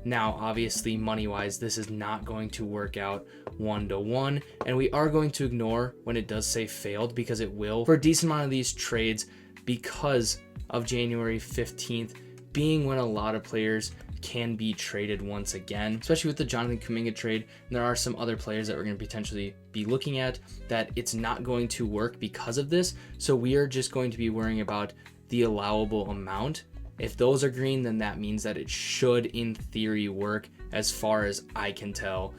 Now, obviously, money-wise, this is not going to work out 1-to-1, and we are going to ignore when it does say failed, because it will for a decent amount of these trades, because of January 15th being when a lot of players can be traded once again, especially with the Jonathan Kuminga trade. And there are some other players that we're going to potentially be looking at that it's not going to work because of this. So we are just going to be worrying about the allowable amount. If those are green, then that means that it should in theory work, as far as I can tell.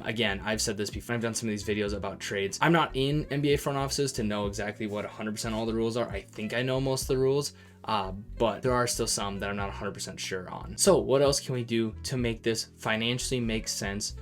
Again, I've said this before. I've done some of these videos about trades. I'm not in NBA front offices to know exactly what 100% all the rules are. I think I know most of the rules, but there are still some that I'm not 100% sure on. So what else can we do to make this financially make sense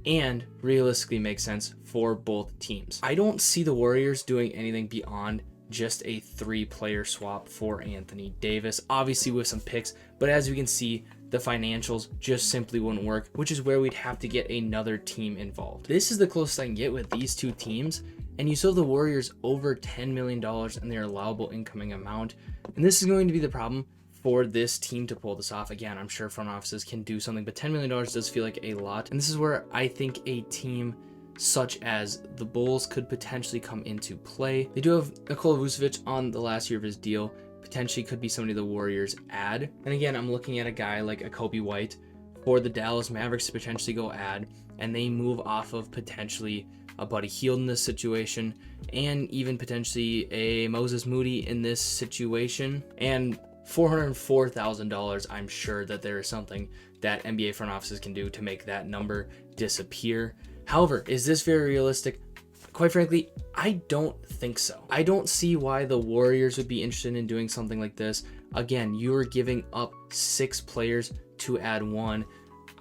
and realistically make sense for both teams? I don't see the Warriors doing anything beyond just a 3-player swap for Anthony Davis, obviously with some picks, but as we can see, the financials just simply wouldn't work, which is where we'd have to get another team involved. This is the closest I can get with these two teams, and you saw the Warriors over $10 million in their allowable incoming amount, and this is going to be the problem for this team to pull this off. Again, I'm sure front offices can do something, but $10 million does feel like a lot, and this is where I think a team such as the Bulls could potentially come into play. They do have Nikola Vucevic on the last year of his deal, potentially could be somebody the Warriors add. And again, I'm looking at a guy like a Kobe White for the Dallas Mavericks to potentially go add, and they move off of potentially a Buddy Hield in this situation, and even potentially a Moses Moody in this situation, and $404,000. I'm sure that there is something that NBA front offices can do to make that number disappear. However, is this very realistic? Quite frankly, I don't think so. I don't see why the Warriors would be interested in doing something like this. Again, you are giving up 6 players to add 1.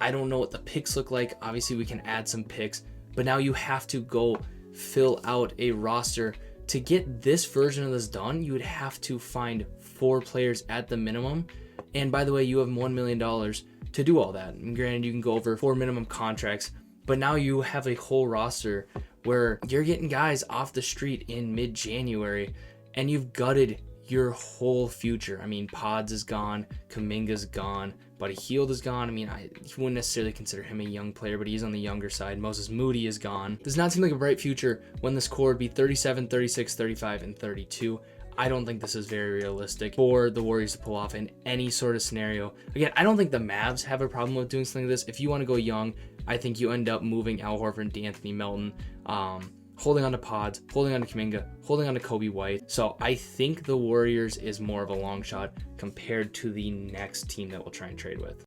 I don't know what the picks look like. Obviously, we can add some picks, but now you have to go fill out a roster. To get this version of this done, you would have to find 4 players at the minimum. And by the way, you have $1 million to do all that. And granted, you can go over 4 minimum contracts, but now you have a whole roster where you're getting guys off the street in mid-January, and you've gutted your whole future. I mean, Pods is gone, Kuminga's gone, Buddy Hield is gone. I mean, you wouldn't necessarily consider him a young player, but he's on the younger side. Moses Moody is gone. Does not seem like a bright future when this core would be 37, 36, 35, and 32. I don't think this is very realistic for the Warriors to pull off in any sort of scenario. Again, I don't think the Mavs have a problem with doing something like this. If you want to go young, I think you end up moving Al Horford and Anthony Melton, holding on to Pods, holding on to Kuminga, holding on to Kobe White. So I think the Warriors is more of a long shot compared to the next team that we'll try and trade with.